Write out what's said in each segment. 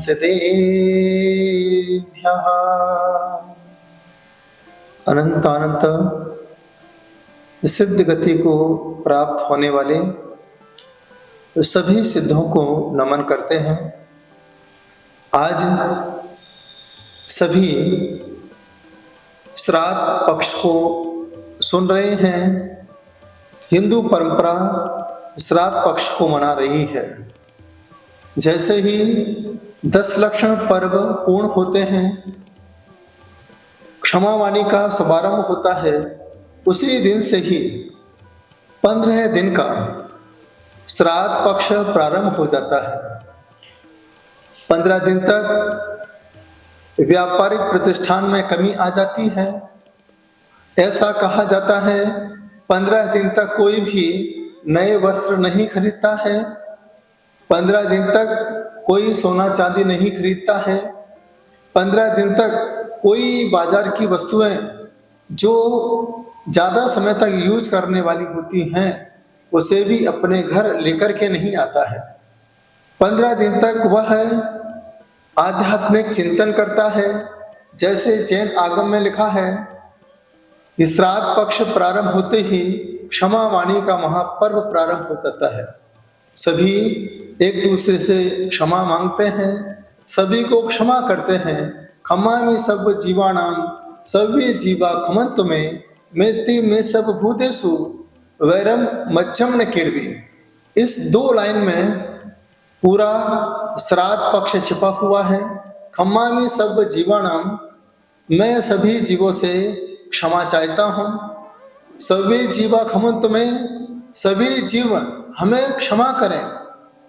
सिद्धेभ्यः अनंत सिद्ध गति को प्राप्त होने वाले सभी सिद्धों को नमन करते हैं। आज सभी श्राद्ध पक्ष को सुन रहे हैं। हिंदू परंपरा श्राद्ध पक्ष को मना रही है। जैसे ही 10 लक्षण पर्व पूर्ण होते हैं, क्षमावाणी का शुभारंभ होता है, उसी दिन से ही 15 दिन का श्राद्ध पक्ष प्रारंभ हो जाता है। 15 दिन तक व्यापारिक प्रतिष्ठान में कमी आ जाती है। ऐसा कहा जाता है 15 दिन तक कोई भी नए वस्त्र नहीं खरीदता है। 15 दिन तक कोई सोना चांदी नहीं खरीदता है। 15 दिन तक कोई बाजार की वस्तुएं जो ज़्यादा समय तक यूज करने वाली होती हैं उसे भी अपने घर लेकर के नहीं आता है। 15 दिन तक वह आध्यात्मिक चिंतन करता है। जैसे जैन आगम में लिखा है, श्राद्ध पक्ष प्रारंभ होते ही क्षमा वाणी का महापर्व प्रारंभ हो जाता है। सभी एक दूसरे से क्षमा मांगते हैं, सभी को क्षमा करते हैं। खमामि सब जीवानाम सव्ये जीवा खमंतु में मेति में सब भूतेषु वैरम मच्छम न किड़वी। इस 2 लाइन में पूरा श्राद्ध पक्ष छिपा हुआ है। खमामि सब जीवानाम, मैं सभी जीवों से क्षमा चाहता हूँ। सव्ये जीवा खमंतु में, सभी जीव हमें क्षमा करें।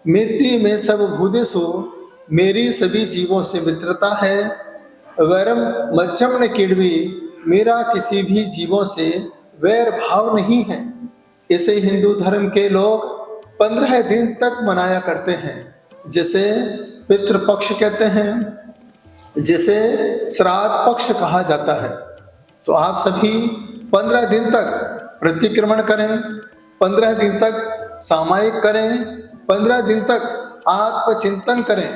मेति में सब भूतेषु, मेरी सभी जीवों से मित्रता है। वैरम मच्छम न किड़वी, मेरा किसी भी जीवों से वैर भाव नहीं है। इसे हिंदू धर्म के लोग 15 दिन तक मनाया करते हैं, जिसे पितृपक्ष कहते हैं, जिसे श्राद्ध पक्ष कहा जाता है। तो आप सभी 15 दिन तक प्रतिक्रमण करें, 15 दिन तक सामायिक करें, 15 दिन तक आत्मचिंतन करें।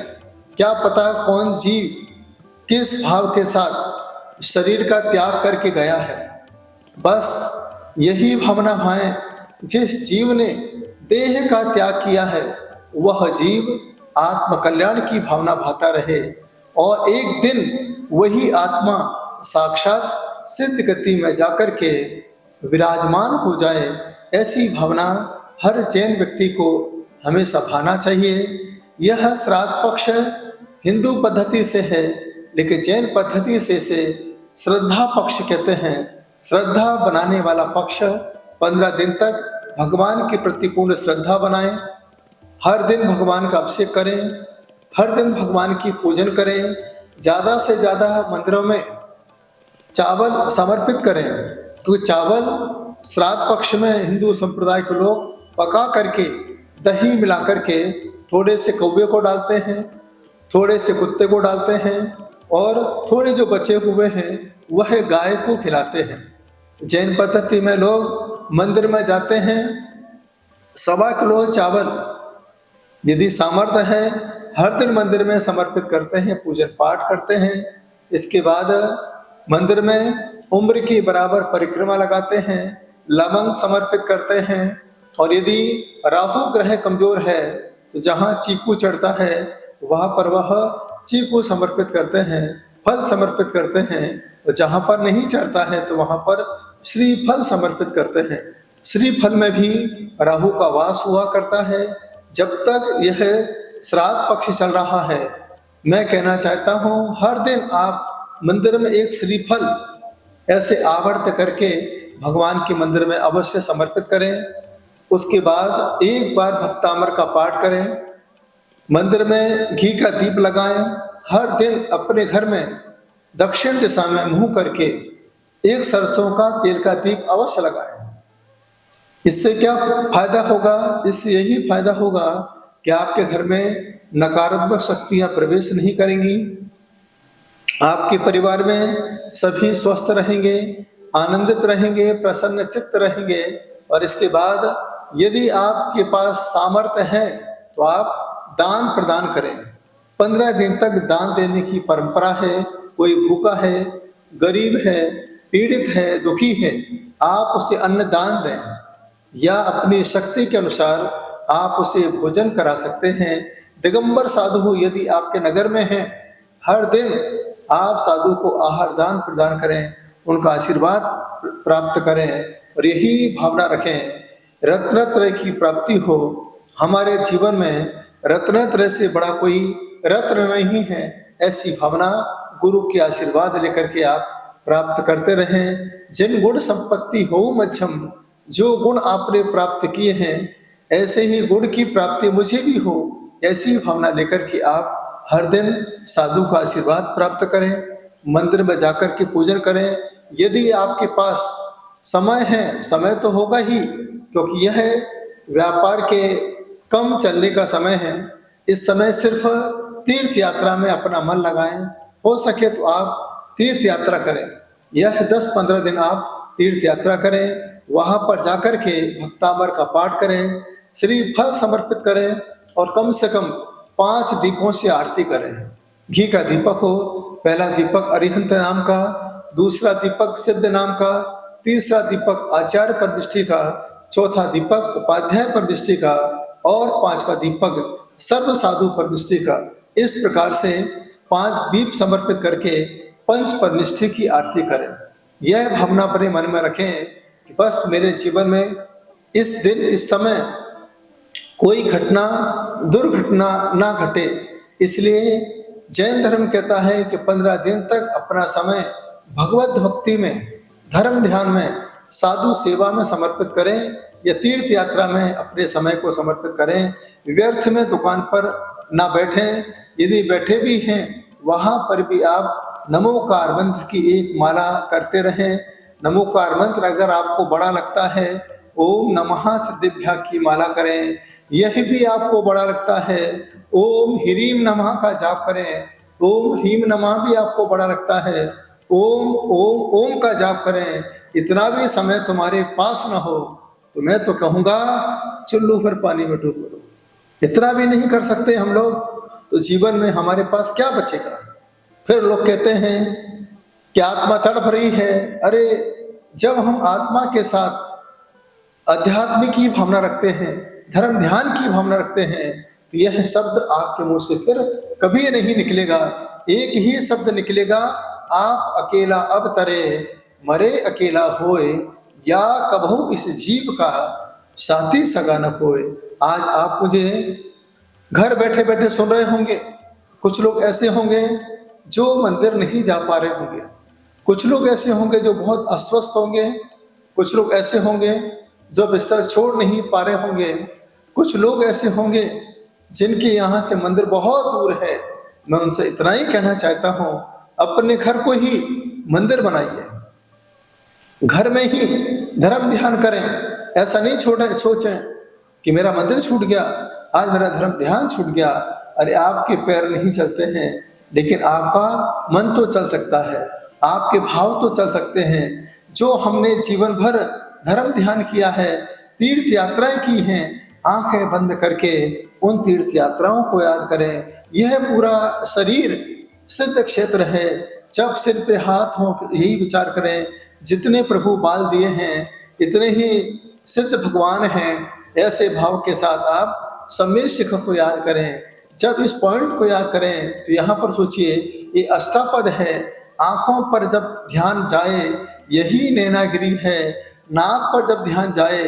क्या पता कौन जीव किस भाव के साथ शरीर का त्याग करके गया है। बस यही भावना भाएं, जिस जीव ने देह का त्याग किया है वह जीव आत्म कल्याण की भावना भाता रहे और एक दिन वही आत्मा साक्षात सिद्ध गति में जाकर के विराजमान हो जाए। ऐसी भावना हर जैन व्यक्ति को हमेशा भाना चाहिए। यह श्राद्ध पक्ष हिंदू पद्धति से है, लेकिन जैन पद्धति से श्रद्धा पक्ष कहते हैं। श्रद्धा बनाने वाला पक्ष 15 दिन तक भगवान के प्रति पूर्ण श्रद्धा बनाएं। हर दिन भगवान का अभिषेक करें, हर दिन भगवान की पूजन करें। ज़्यादा से ज़्यादा मंदिरों में चावल समर्पित करें, क्योंकि चावल श्राद्ध पक्ष में हिंदू संप्रदाय के लोग पका करके दही मिला करके थोड़े से कौवे को डालते हैं, थोड़े से कुत्ते को डालते हैं और थोड़े जो बचे हुए हैं वह गाय को खिलाते हैं। जैन पद्धति में लोग मंदिर में जाते हैं, 1.25 किलो चावल यदि सामर्थ्य है हर दिन मंदिर में समर्पित करते हैं, पूजन पाठ करते हैं। इसके बाद मंदिर में उम्र की बराबर परिक्रमा लगाते हैं, लवंग समर्पित करते हैं। और यदि राहु ग्रह कमजोर है तो जहाँ चीकू चढ़ता है वहाँ पर वह चीकू समर्पित करते हैं, फल समर्पित करते हैं। और जहाँ पर नहीं चढ़ता है तो वहाँ पर श्रीफल समर्पित करते हैं। श्रीफल में भी राहु का वास हुआ करता है। जब तक यह श्राद्ध पक्ष चल रहा है, मैं कहना चाहता हूँ हर दिन आप मंदिर में एक श्रीफल ऐसे आवर्त करके भगवान के मंदिर में अवश्य समर्पित करें। उसके बाद एक बार भक्तामर का पाठ करें, मंदिर में घी का दीप लगाएं। हर दिन अपने घर में दक्षिण दिशा में मुंह करके एक सरसों का तेल का दीप अवश्य लगाएं। इससे क्या फायदा होगा? इससे यही फायदा होगा कि आपके घर में नकारात्मक शक्तियां प्रवेश नहीं करेंगी, आपके परिवार में सभी स्वस्थ रहेंगे, आनंदित रहेंगे, प्रसन्न चित्त रहेंगे। और इसके बाद यदि आपके पास सामर्थ्य है तो आप दान प्रदान करें। 15 दिन तक दान देने की परंपरा है। कोई भूखा है, गरीब है, पीड़ित है, दुखी है, आप उसे अन्न दान दें, या अपनी शक्ति के अनुसार आप उसे भोजन करा सकते हैं। दिगंबर साधु यदि आपके नगर में हैं, हर दिन आप साधु को आहार दान प्रदान करें, उनका आशीर्वाद प्राप्त करें और यही भावना रखें, रत्न की प्राप्ति हो। हमारे जीवन में रत्न से बड़ा कोई रत्न नहीं है, ऐसी भावना गुरु के आशीर्वाद लेकर के आप प्राप्त करते रहें। जिन गुण संपत्ति हो मध्यम, जो गुण आपने प्राप्त किए हैं ऐसे ही गुण की प्राप्ति मुझे भी हो, ऐसी भावना लेकर के आप हर दिन साधु का आशीर्वाद प्राप्त करें, मंदिर में जाकर के पूजन करें। यदि आपके पास समय है, समय तो होगा ही, क्योंकि यह व्यापार के कम चलने का समय है, इस समय सिर्फ तीर्थ यात्रा में अपना मन लगाएं। हो सके तो आप तीर्थ यात्रा करें, यह 10-15 दिन आप तीर्थ यात्रा करें, वहां पर जाकर के भक्तामर का पाठ करें, श्री फल समर्पित करें और कम से कम 5 दीपों से आरती करें। घी का दीपक हो, पहला दीपक अरिहंत नाम का, दूसरा दीपक सिद्ध नाम का, तीसरा दीपक आचार्य परमिष्टि का, चौथा दीपक उपाध्याय परमिष्टि का और 5वां दीपक सर्व साधु परमिष्टि का। इस प्रकार से 5 दीप समर्पित करके पंच परनिष्ठि की आरती करें। यह भावना अपने मन में रखें कि बस मेरे जीवन में इस दिन इस समय कोई घटना दुर्घटना ना घटे। इसलिए जैन धर्म कहता है कि 15 दिन तक अपना समय भगवत भक्ति में, धर्म ध्यान में, साधु सेवा में समर्पित करें या तीर्थ यात्रा में अपने समय को समर्पित करें। व्यर्थ में दुकान पर ना बैठें, यदि बैठे भी हैं वहां पर भी आप नमोकार मंत्र की एक माला करते रहें। नमोकार मंत्र अगर आपको बड़ा लगता है, ओम नमः सिद्धिभ्या की माला करें। यह भी आपको बड़ा लगता है, ओम ह्रीम नमः का जाप करें। ओम ह्रीम नमः भी आपको बड़ा लगता है, ओम ओम ओम का जाप करें। इतना भी समय तुम्हारे पास ना हो तो मैं तो कहूँगा चुल्लू पर पानी में डूब लो। इतना भी नहीं कर सकते हम लोग तो जीवन में हमारे पास क्या बचेगा। फिर लोग कहते हैं कि आत्मा तड़प रही है। अरे जब हम आत्मा के साथ अध्यात्म की भावना रखते हैं, धर्म ध्यान की भावना रखते हैं, तो यह शब्द आपके मुंह से फिर कभी नहीं निकलेगा। एक ही शब्द निकलेगा, आप अकेला अब तरे मरे अकेला होए, या कबहू इस जीव का साथी सगा न कोय। आज आप मुझे घर बैठे बैठे सुन रहे होंगे। कुछ लोग ऐसे होंगे जो मंदिर नहीं जा पा रहे होंगे, कुछ लोग ऐसे होंगे जो बहुत अस्वस्थ होंगे, कुछ लोग ऐसे होंगे जो बिस्तर छोड़ नहीं पा रहे होंगे, कुछ लोग ऐसे होंगे जिनके यहाँ से मंदिर बहुत दूर है। मैं उनसे इतना ही कहना चाहता हूँ, अपने घर को ही मंदिर बनाइए, घर में ही धर्म ध्यान करें। ऐसा नहीं सोचें कि मेरा मंदिर छूट गया, आज मेरा धर्म ध्यान छूट गया। अरे आपके पैर नहीं चलते हैं, लेकिन आपका मन तो चल सकता है, आपके भाव तो चल सकते हैं। जो हमने जीवन भर धर्म ध्यान किया है, तीर्थ यात्राएं की हैं, आंखें बंद करके उन तीर्थ यात्राओं को याद करें। यह पूरा शरीर सिद्ध क्षेत्र है। जब सिर पे हाथ हो यही विचार करें, जितने प्रभु बाल दिए हैं इतने ही सिद्ध भगवान हैं। ऐसे भाव के साथ आप समय शिखर को याद करें। जब इस पॉइंट को याद करें तो यहाँ पर सोचिए, ये अष्टापद है। आंखों पर जब ध्यान जाए यही नैनागिरी है, नाक पर जब ध्यान जाए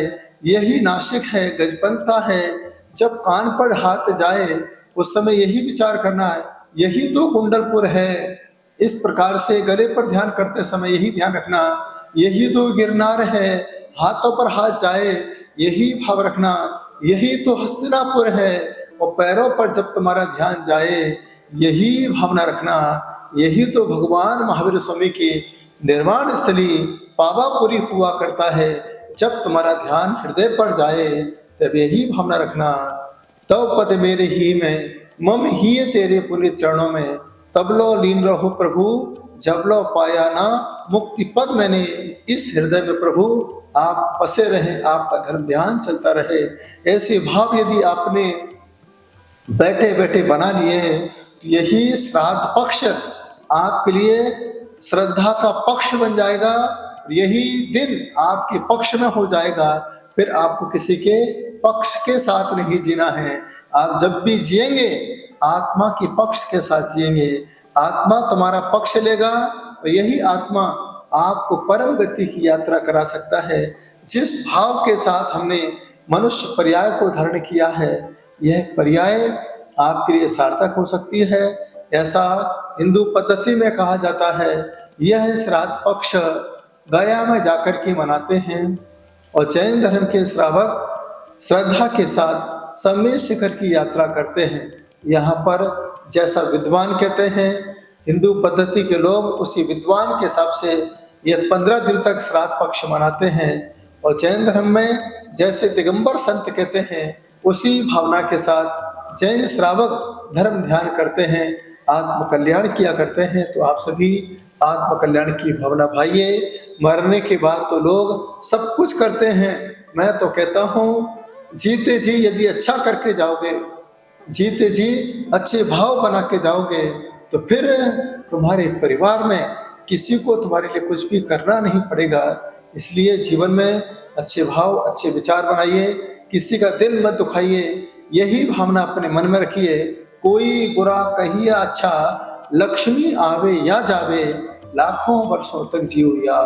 यही नासिक है, गजपंथा है। जब कान पर हाथ जाए उस समय यही विचार करना है, यही तो कुंडलपुर है। इस प्रकार से गले पर ध्यान करते समय यही ध्यान रखना, यही तो गिरनार है। हाथों पर हाथ जाए यही भाव रखना, यही तो हस्तिनापुर है। और पैरों पर जब तुम्हारा ध्यान जाए यही भावना रखना, यही तो भगवान महावीर स्वामी की निर्वाण स्थली पावापुरी हुआ करता है। जब तुम्हारा ध्यान हृदय पर जाए तब यही भावना रखना, तब पद मेरे ही में मम ही तेरे पुनीत चरणों में, तब लो लीन रहो प्रभु जब लो पाया ना मुक्ति पद। मैंने इस हृदय में प्रभु आप बसे रहे, आपका धर्म ध्यान चलता रहे। ऐसे भाव यदि आपने बैठे बैठे बना लिए हैं तो यही श्राद्ध पक्ष आपके लिए श्रद्धा का पक्ष बन जाएगा। यही दिन आपके पक्ष में हो जाएगा। फिर आपको किसी के पक्ष के साथ नहीं जीना है। आप जब भी जिएंगे आत्मा के पक्ष के साथ जिएंगे। आत्मा तुम्हारा पक्ष लेगा और यही आत्मा आपको परम गति की यात्रा करा सकता है। जिस भाव के साथ हमने मनुष्य पर्याय को धारण किया है, यह पर्याय आपके लिए सार्थक हो सकती है। ऐसा हिंदू पद्धति में कहा जाता है। यह श्राद्ध पक्ष गया में जाकर के मनाते हैं और जैन धर्म के श्रावक श्रद्धा के साथ समय शिखर की यात्रा करते हैं। यहाँ पर जैसा विद्वान कहते हैं, हिंदू पद्धति के लोग उसी विद्वान के हिसाब से यह 15 दिन तक श्राद्ध पक्ष मनाते हैं। और जैन धर्म में जैसे दिगंबर संत कहते हैं, उसी भावना के साथ जैन श्रावक धर्म ध्यान करते हैं, आत्म कल्याण किया करते हैं। तो आप सभी आत्म कल्याण की भावना भाइये। मरने के बाद तो लोग सब कुछ करते हैं। मैं तो कहता हूँ जीते जी यदि अच्छा करके जाओगे, जीते जी अच्छे भाव बना के जाओगे, तो फिर तुम्हारे परिवार में किसी को तुम्हारे लिए कुछ भी करना नहीं पड़ेगा। इसलिए जीवन में अच्छे भाव, अच्छे विचार बनाइए, किसी का दिल मत दुखाइए। यही भावना अपने मन में रखिए। कोई बुरा कहिए अच्छा, लक्ष्मी आवे या जावे, लाखों वर्षों तक जियो या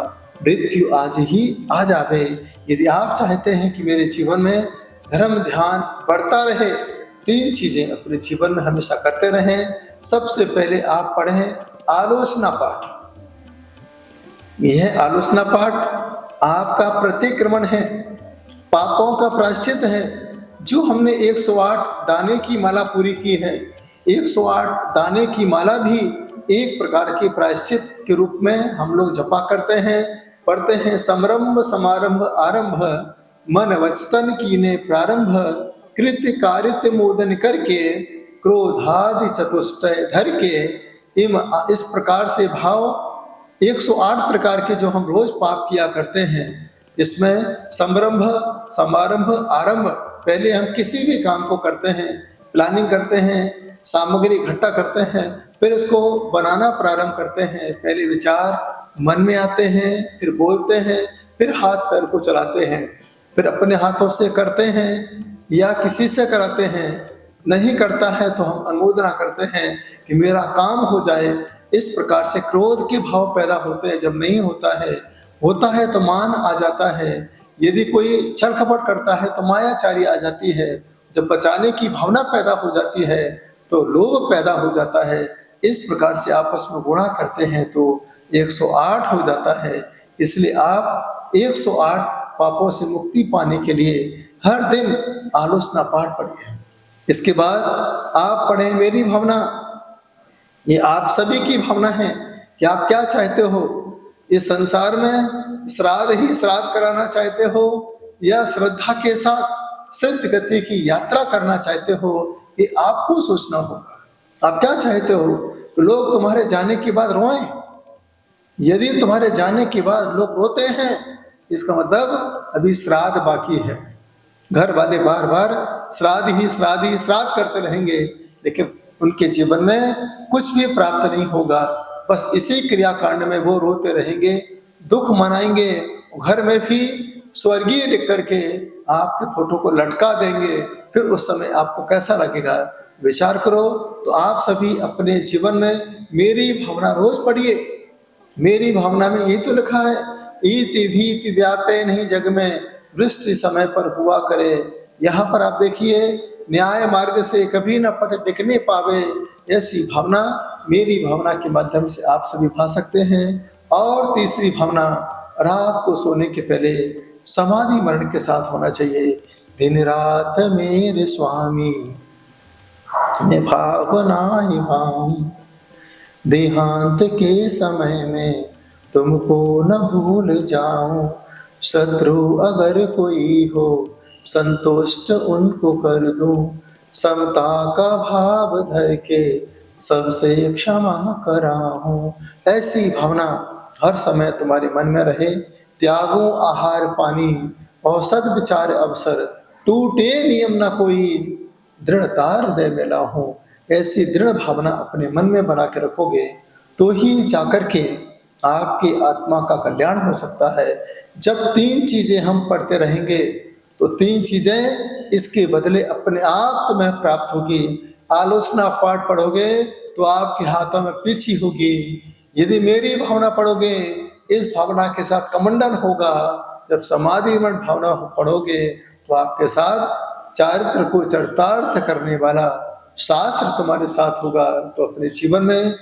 मृत्यु आज ही आ जावे। यदि आप चाहते हैं कि मेरे जीवन में धर्म ध्यान बढ़ता रहे, 3 चीजें अपने जीवन में हमेशा करते रहें। सबसे पहले आप पढ़ें आलोचना पाठ। यह आलोचना पाठ आपका प्रतिक्रमण है, पापों का प्रायश्चित है। जो हमने 108 दाने की माला पूरी की है, 108 दाने की माला भी एक प्रकार के प्रायश्चित के रूप में हम लोग जपा करते हैं, पढ़ते हैं। समरंभ समारंभ आरंभ, मन वचन कीने प्रारंभ, कृत्य कारित्य मोदन करके, क्रोधादि चतुष्टय धर के। इस प्रकार से भाव 108 प्रकार के जो हम रोज पाप किया करते हैं, इसमें संरंभ समारंभ आरंभ, पहले हम किसी भी काम को करते हैं, प्लानिंग करते हैं, सामग्री इकट्ठा करते हैं, फिर उसको बनाना प्रारंभ करते हैं। पहले विचार मन में आते हैं, फिर बोलते हैं, फिर हाथ पैर को चलाते हैं, फिर अपने हाथों से करते हैं या किसी से कराते हैं। नहीं करता है तो हम अनुमोदना करते हैं कि मेरा काम हो जाए। इस प्रकार से क्रोध के भाव पैदा होते हैं। जब नहीं होता है तो मान आ जाता है। यदि कोई छल कपट करता है तो मायाचारी आ जाती है। जब बचाने की भावना पैदा हो जाती है तो लोभ पैदा हो जाता है। इस प्रकार से आपस में गुणा करते हैं तो 108 हो जाता है। इसलिए आप 108 पापों से मुक्ति पाने के लिए हर दिन आलोचना पाठ पढ़िए। इसके बाद आप पढ़ें मेरी भावना। ये आप सभी की भावना है कि आप क्या चाहते हो। इस संसार में श्राद्ध ही श्राद्ध कराना चाहते हो या श्रद्धा के साथ सिद्ध गति की यात्रा करना चाहते हो, ये आपको सोचना होगा। आप क्या चाहते हो? तो लोग तुम्हारे जाने के बाद रोएं। यदि तुम्हारे जाने के बाद लोग रोते हैं, इसका मतलब अभी श्राद्ध बाकी है। घर वाले बार बार श्राद्ध ही श्राद्ध करते रहेंगे, लेकिन उनके जीवन में कुछ भी प्राप्त नहीं होगा। बस इसी क्रियाकांड में वो रोते रहेंगे, दुख मनाएंगे। घर में भी स्वर्गीय लिख करके आपके फोटो को लटका देंगे। फिर उस समय आपको कैसा लगेगा? विचार करो। तो आप सभी अपने जीवन में मेरी भावना रोज पढ़िए। मेरी भावना में यही तो लिखा है, इति भीति व्यापे नहीं जग में, वृष्टि समय पर हुआ करे। यहाँ पर आप देखिए, न्याय मार्ग से कभी न पथ टिकने पावे। ऐसी भावना मेरी भावना के माध्यम से आप सभी पा सकते हैं। और तीसरी भावना, रात को सोने के पहले समाधि मरण के साथ होना चाहिए। दिन रात मेरे स्वामी निभाव नाही भाऊं, देहांत के समय में तुमको न भूल जाऊं। शत्रु अगर कोई हो संतुष्ट उनको कर दूं, समता का भाव धर के सबसे क्षमा कराऊं। ऐसी भावना हर समय तुम्हारे मन में रहे। त्यागूं आहार पानी और सद्विचार अवसर, टूटे नियम न कोई, दृढ़ता हृदय में लाऊं। ऐसी दृढ़ भावना अपने मन में बना के रखोगे तो ही जाकर के आपकी आत्मा का कल्याण हो सकता है। जब 3 चीजें हम पढ़ते रहेंगे तो 3 चीजें इसके बदले अपने आप तुम्हें प्राप्त होगी। आलोचना पाठ पढ़ोगे तो आपके हाथों में पीछी होगी। यदि मेरी भावना पढ़ोगे, इस भावना के साथ कमंडल होगा। जब समाधि में भावना पढ़ोगे तो आपके साथ चारित्र को चरितार्थ करने वाला शास्त्र तुम्हारे साथ होगा। तो अपने जीवन में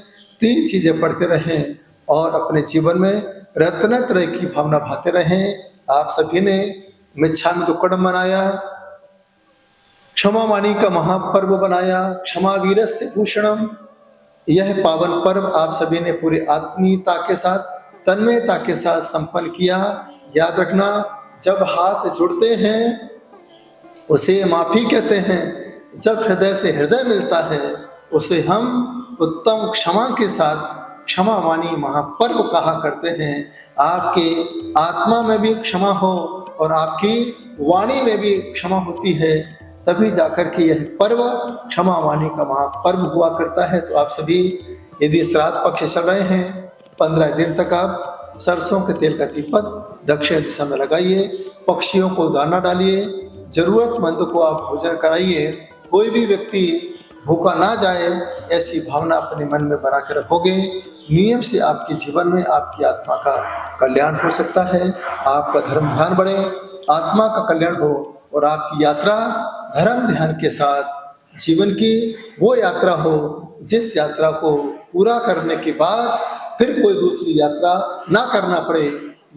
3 चीजें पढ़ते रहें और अपने जीवन में रत्नत्रय की भावना भाते रहें। आप सभी ने मिच्छामि दुक्कड़म बनाया, क्षमा वाणी का महापर्व बनाया, क्षमा वीरस्य भूषणम। यह पावन पर्व आप सभी ने पूरी आत्मीयता के साथ, तन्मयता के साथ संपन्न किया। याद रखना, जब हाथ जुड़ते हैं उसे माफी कहते हैं। जब हृदय से हृदय मिलता है उसे हम उत्तम क्षमा के साथ क्षमा वाणी महापर्व कहा करते हैं। आपके आत्मा में भी क्षमा हो और आपकी वाणी में भी क्षमा होती है, तभी जाकर के यह पर्व क्षमा वाणी का महापर्व हुआ करता है। तो आप सभी यदि श्राद्ध पक्ष चल रहे हैं, 15 दिन तक आप सरसों के तेल का दीपक दक्षिण दिशा में लगाइए, पक्षियों को दाना डालिए, जरूरतमंद को आप भोजन कराइए। कोई भी व्यक्ति भूखा ना जाए ऐसी भावना अपने मन में बना के रखोगे, नियम से आपके जीवन में आपकी आत्मा का कल्याण हो सकता है। आपका धर्म ध्यान बढ़े, आत्मा का कल्याण हो और आपकी यात्रा धर्म ध्यान के साथ जीवन की वो यात्रा हो जिस यात्रा को पूरा करने के बाद फिर कोई दूसरी यात्रा ना करना पड़े।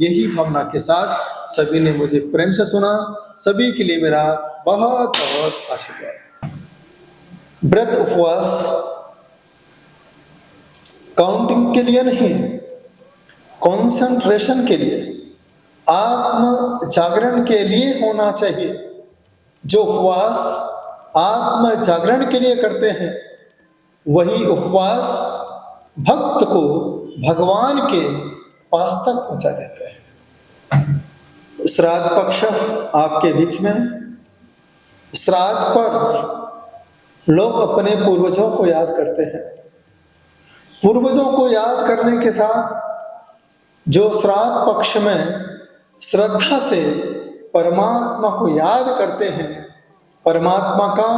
यही भावना के साथ सभी ने मुझे प्रेम से सुना। सभी के लिए मेरा बहुत बहुत आशीर्वाद। व्रत उपवास काउंटिंग के लिए नहीं, कंसंट्रेशन के लिए, आत्म जागरण के लिए होना चाहिए। जो उपवास आत्म जागरण के लिए करते हैं वही उपवास भक्त को भगवान के पास तक पहुंचा देते हैं। श्राद्ध पक्ष आपके बीच में, श्राद्ध पर लोग अपने पूर्वजों को याद करते हैं। पूर्वजों को याद करने के साथ जो श्राद्ध पक्ष में श्रद्धा से परमात्मा को याद करते हैं, परमात्मा का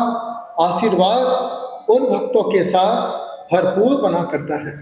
आशीर्वाद उन भक्तों के साथ भरपूर बना करता है।